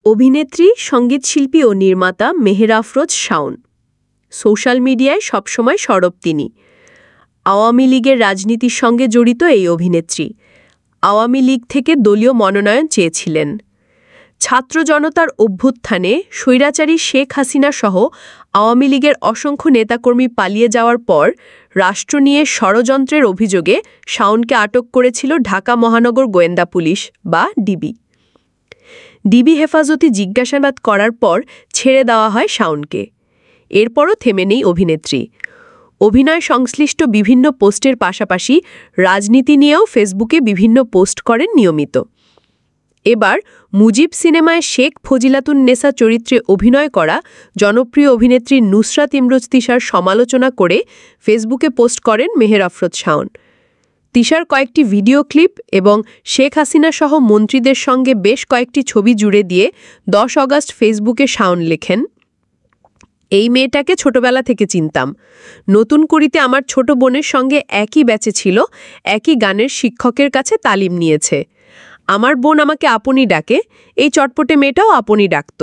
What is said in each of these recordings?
অভিনেত্রী, সঙ্গীতশিল্পী ও নির্মাতা মেহের আফরোজ শাওন। সোশ্যাল মিডিয়ায় সবসময় সরব তিনি। আওয়ামী লীগের রাজনীতির সঙ্গে জড়িত এই অভিনেত্রী আওয়ামী লীগ থেকে দলীয় মনোনয়ন চেয়েছিলেন। ছাত্র জনতার অভ্যুত্থানে স্বৈরাচারী শেখ হাসিনা সহ আওয়ামী লীগের অসংখ্য নেতাকর্মী পালিয়ে যাওয়ার পর রাষ্ট্র নিয়ে ষড়যন্ত্রের অভিযোগে শাওনকে আটক করেছিল ঢাকা মহানগর গোয়েন্দা পুলিশ বা ডিবি। ডিবি হেফাজতি জিজ্ঞাসাবাদ করার পর ছেড়ে দেওয়া হয় শাওনকে। এরপরও থেমে নেই অভিনেত্রী। অভিনয় সংশ্লিষ্ট বিভিন্ন পোস্টের পাশাপাশি রাজনীতি নিয়েও ফেসবুকে বিভিন্ন পোস্ট করেন নিয়মিত। এবার মুজিব সিনেমায় শেখ ফজিলাতুন্নেসা চরিত্রে অভিনয় করা জনপ্রিয় অভিনেত্রী নুসরাত ইমরোজ তিশার সমালোচনা করে ফেসবুকে পোস্ট করেন মেহের আফরোজ শাওন। তিশার কয়েকটি ভিডিও ক্লিপ এবং শেখ হাসিনা সহ মন্ত্রীদের সঙ্গে বেশ কয়েকটি ছবি জুড়ে দিয়ে 10 অগাস্ট ফেসবুকে শাওন লেখেন, এই মেয়েটাকে ছোটবেলা থেকে চিনতাম। নতুন করিতে আমার ছোট বোনের সঙ্গে একই ব্যাচে ছিল, একই গানের শিক্ষকের কাছে তালিম নিয়েছে। আমার বোন আমাকে আপনি ডাকে, এই চটপটে মেয়েটাও আপনি ডাকত।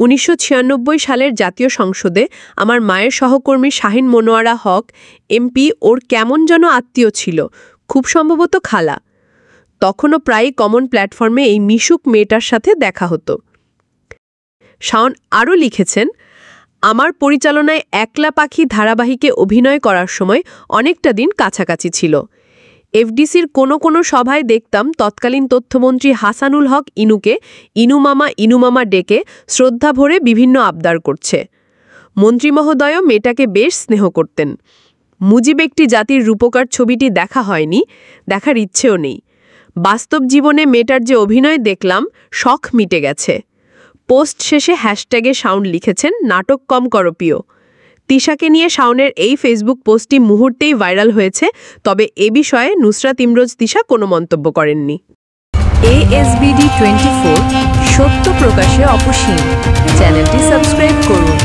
1996 সালের জাতীয় সংসদে আমার মায়ের সহকর্মী শাহিন মনোয়ারা হক এমপি ওর কেমন যেন আত্মীয় ছিল, খুব সম্ভবত খালা। তখনও প্রায়ই কমন প্ল্যাটফর্মে এই মিশুক মেয়েটার সাথে দেখা হতো। শাওন আরও লিখেছেন, আমার পরিচালনায় একলা পাখি ধারাবাহিকে অভিনয় করার সময় অনেকটা দিন কাছাকাছি ছিল। এফডিসির কোনো সভায় দেখতাম তৎকালীন তথ্যমন্ত্রী হাসানুল হক ইনুকে ইনুমামা ডেকে শ্রদ্ধা ভরে বিভিন্ন আবদার করছে। মন্ত্রী মহোদয়ও মেয়েটাকে বেশ স্নেহ করতেন। মুজিব একটি জাতির রূপকার ছবিটি দেখা হয়নি, দেখার ইচ্ছেও নেই। বাস্তব জীবনে মেয়েটার যে অভিনয় দেখলাম, শখ মিটে গেছে। পোস্ট শেষে হ্যাশট্যাগে শাওন লিখেছেন, নাটক কম করপিও। তিশাকে নিয়ে শাওনের এই ফেসবুক পোস্টটি মুহূর্তেই ভাইরাল হয়েছে, তবে এ বিষয়ে নুসরাত ইমরোজ তিশা কোনো মন্তব্য করেননি। ASBD24 সত্য প্রকাশে অপসীম। চ্যানেলটি সাবস্ক্রাইব করুন।